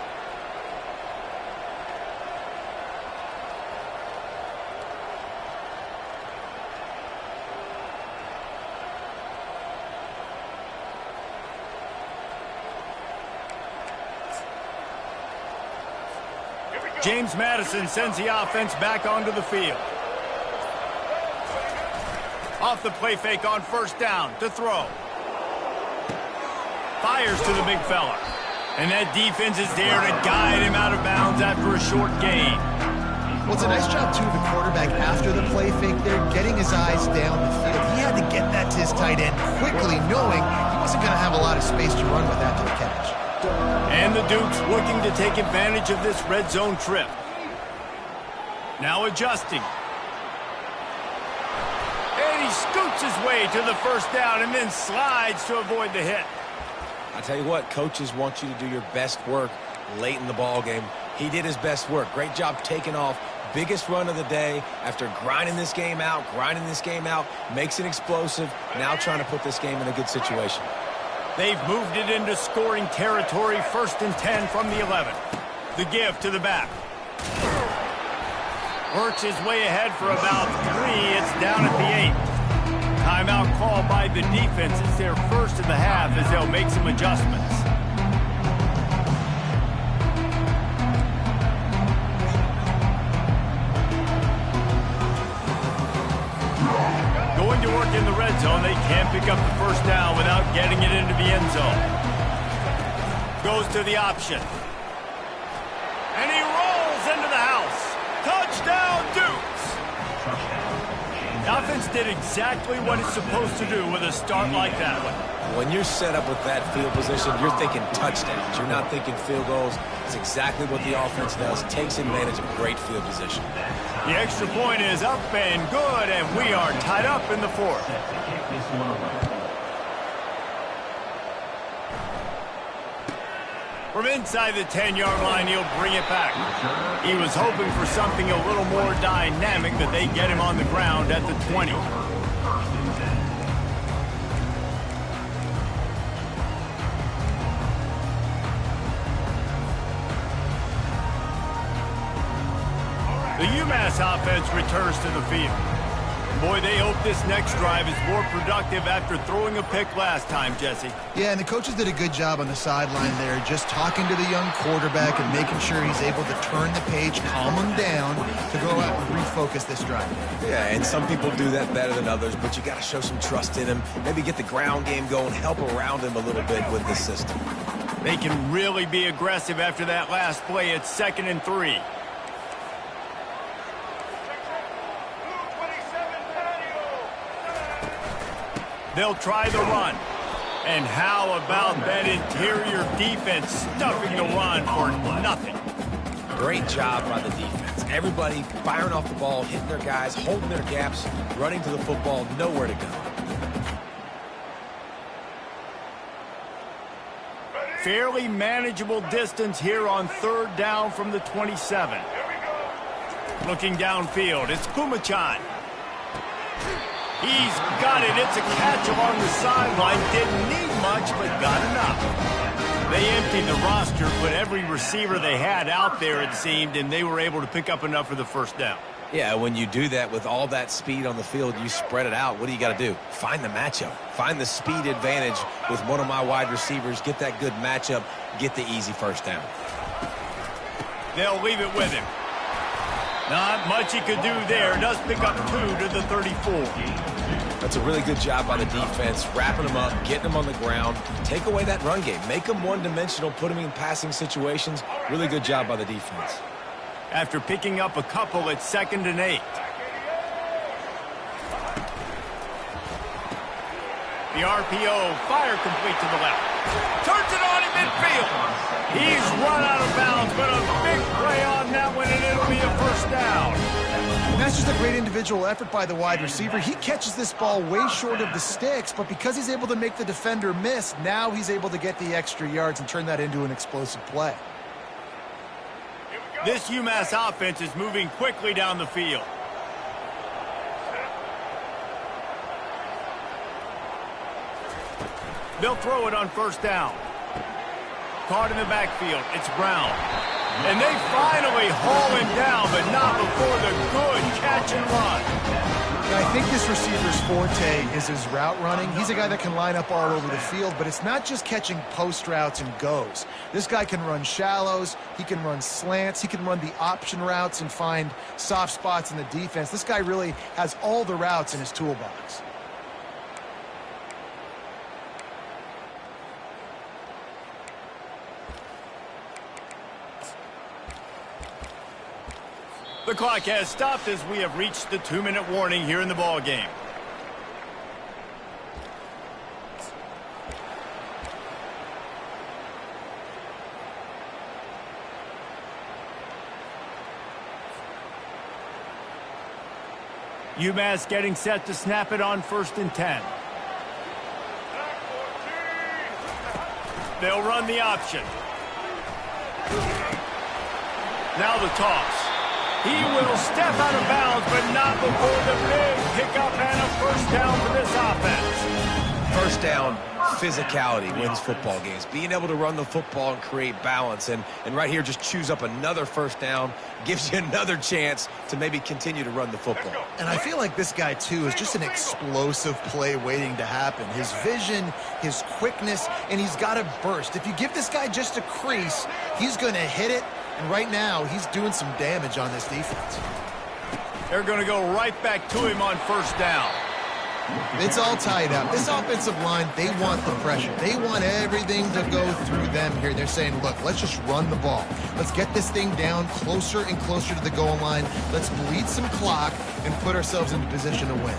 James Madison sends the offense back onto the field. Off the play fake on 1st down to throw. Fires to the big fella. And that defense is there to guide him out of bounds after a short gain. Well, it's a nice job, too, of the quarterback after the play fake there, getting his eyes down the field. He had to get that to his tight end quickly, knowing he wasn't going to have a lot of space to run with after the catch. And the Dukes looking to take advantage of this red zone trip. Now adjusting. And he scoots his way to the first down and then slides to avoid the hit. I tell you what, coaches want you to do your best work late in the ball game. He did his best work. Great job taking off. Biggest run of the day after grinding this game out, makes it explosive, now trying to put this game in a good situation. They've moved it into scoring territory, 1st and 10 from the 11. The give to the back. Works his way ahead for about 3. It's down at the 8. Timeout call by the defense. It's their first of the half as they'll make some adjustments. Going to work in the red zone. They can't pick up the first down without getting it into the end zone. Goes to the option. And he rolls into the house. Touchdown, Dukes! The offense did exactly what it's supposed to do with a start like that one. When you're set up with that field position, you're thinking touchdowns. You're not thinking field goals. It's exactly what the offense does. Takes advantage of great field position. The extra point is up and good, and we are tied up in the 4th. From inside the 10-yard line, he'll bring it back. He was hoping for something a little more dynamic, but they get him on the ground at the 20. The UMass offense returns to the field. Boy, they hope this next drive is more productive after throwing a pick last time, Jesse. Yeah, and the coaches did a good job on the sideline there, just talking to the young quarterback and making sure he's able to turn the page, calm him down, to go out and refocus this drive. Yeah, and some people do that better than others, but you got to show some trust in him. Maybe get the ground game going, help around him a little bit with the system. They can really be aggressive after that last play. It's 2nd and 3. They'll try the run. And how about that interior defense stuffing the run for nothing? Great job by the defense. Everybody firing off the ball, hitting their guys, holding their gaps, running to the football, nowhere to go. Fairly manageable distance here on 3rd down from the 27. Looking downfield, it's Kumachan. He's got it. It's a catch along the sideline. Didn't need much, but got enough. They emptied the roster, but every receiver they had out there, it seemed, and they were able to pick up enough for the 1st down. Yeah, when you do that with all that speed on the field, you spread it out. What do you got to do? Find the matchup. Find the speed advantage with one of my wide receivers. Get that good matchup. Get the easy 1st down. They'll leave it with him. Not much he could do there. Does pick up 2 to the 34. That's a really good job by the defense, wrapping them up, getting them on the ground. Take away that run game. Make them one-dimensional, put them in passing situations. Really good job by the defense. After picking up a couple at 2nd and 8. The RPO, fire complete to the left. Turns it on in midfield. He's run out of bounds, but a big play on that one, and it'll be a 1st down. And that's just a great individual effort by the wide receiver. He catches this ball way short of the sticks, but because he's able to make the defender miss, now he's able to get the extra yards and turn that into an explosive play. This UMass offense is moving quickly down the field. They'll throw it on 1st down. Caught in the backfield. It's Brown. And they finally haul him down, but not before the good catch and run. I think this receiver's forte is his route running. He's a guy that can line up all over the field, but it's not just catching post routes and goes. This guy can run shallows, he can run slants, he can run the option routes and find soft spots in the defense. This guy really has all the routes in his toolbox. The clock has stopped as we have reached the 2-minute warning here in the ball game. UMass getting set to snap it on 1st and 10. They'll run the option. Now the toss. He will step out of bounds, but not before the big pickup and a 1st down for this offense. 1st down, physicality wins football games. Being able to run the football and create balance. And right here, just choose up another 1st down, gives you another chance to maybe continue to run the football. And I feel like this guy, too, is just an explosive play waiting to happen. His vision, his quickness, and he's got a burst. If you give this guy just a crease, he's going to hit it. And right now, he's doing some damage on this defense. They're going to go right back to him on 1st down. It's all tied up. This offensive line, they want the pressure. They want everything to go through them here. They're saying, look, let's just run the ball. Let's get this thing down closer and closer to the goal line. Let's bleed some clock and put ourselves into position to win.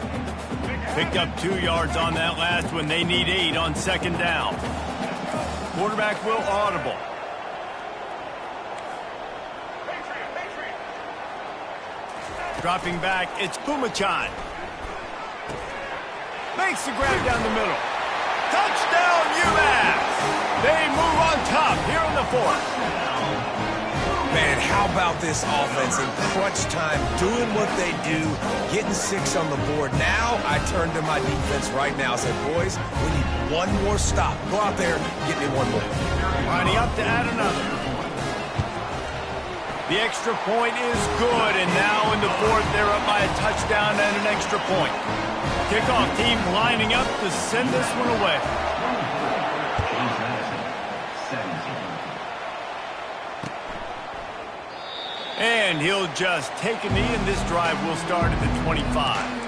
Picked up 2 yards on that last one. They need 8 on 2nd down. Quarterback will audible. Dropping back, it's Kumachan. Makes the grab down the middle. Touchdown, UMass! They move on top here in the 4th. Man, how about this offense in crunch time, doing what they do, getting 6 on the board. Now I turn to my defense right now and say, boys, we need one more stop. Go out there, get me one more. Lining up to add another. The extra point is good, and now in the 4th, they're up by a touchdown and an extra point. Kickoff team lining up to send this one away. And he'll just take a knee, and this drive will start at the 25.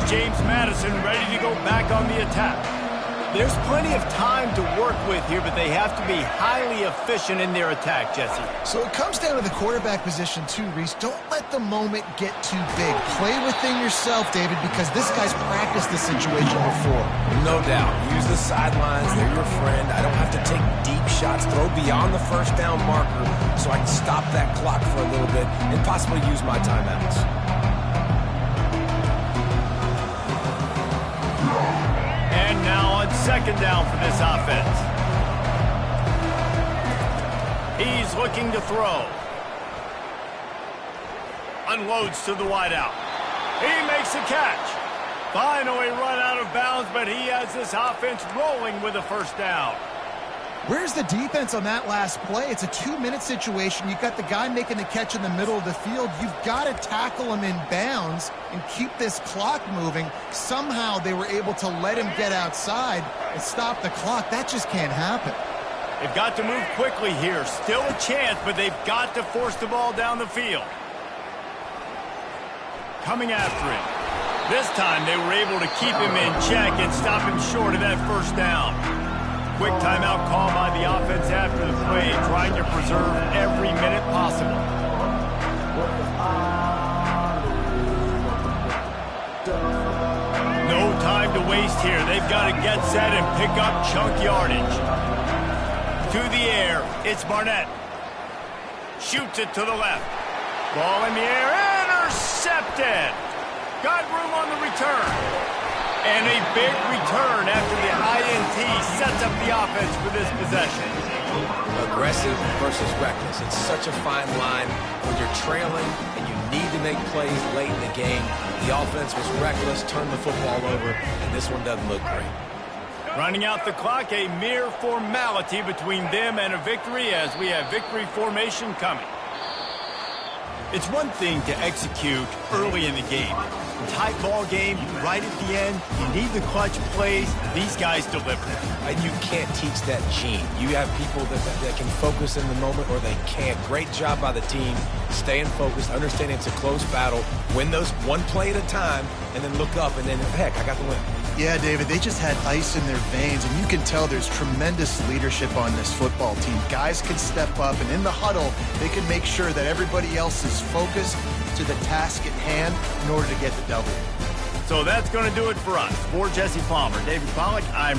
James Madison ready to go back on the attack. There's plenty of time to work with here, but they have to be highly efficient in their attack, Jesse. So it comes down to the quarterback position too, Reese. Don't let the moment get too big. Play within yourself, David, because this guy's practiced this situation before. No doubt. Use the sidelines. They're your friend. I don't have to take deep shots. Throw beyond the first down marker so I can stop that clock for a little bit and possibly use my timeouts. And now on second down for this offense. He's looking to throw. Unloads to the wideout. He makes a catch. Finally run out of bounds, but he has this offense rolling with a first down. Where's the defense on that last play? It's a 2-minute situation. You've got the guy making the catch in the middle of the field. You've got to tackle him in bounds and keep this clock moving. Somehow they were able to let him get outside and stop the clock. That just can't happen. They've got to move quickly here. Still a chance, but they've got to force the ball down the field. Coming after him. This time they were able to keep him in check and stop him short of that first down. Quick timeout call by the offense after the play, trying to preserve every minute possible. No time to waste here. They've got to get set and pick up chunk yardage. To the air, it's Barnett. Shoots it to the left. Ball in the air, intercepted. Got room on the return. And a big return after the INT sets up the offense for this possession. Aggressive versus reckless. It's such a fine line when you're trailing and you need to make plays late in the game. The offense was reckless, turned the football over, and this one doesn't look great. Running out the clock, a mere formality between them and a victory as we have victory formation coming. It's one thing to execute early in the game. Tight ball game, right at the end, you need the clutch plays. These guys deliver. And you can't teach that gene. You have people that can focus in the moment or they can't. Great job by the team, staying focused, understanding it's a close battle, win those one play at a time, and then look up and then, heck, I got the win. Yeah, David, they just had ice in their veins, and you can tell there's tremendous leadership on this football team. Guys can step up, and in the huddle, they can make sure that everybody else is focused to the task at hand in order to get the W. So that's going to do it for us. For Jesse Palmer, David Pollack, I'm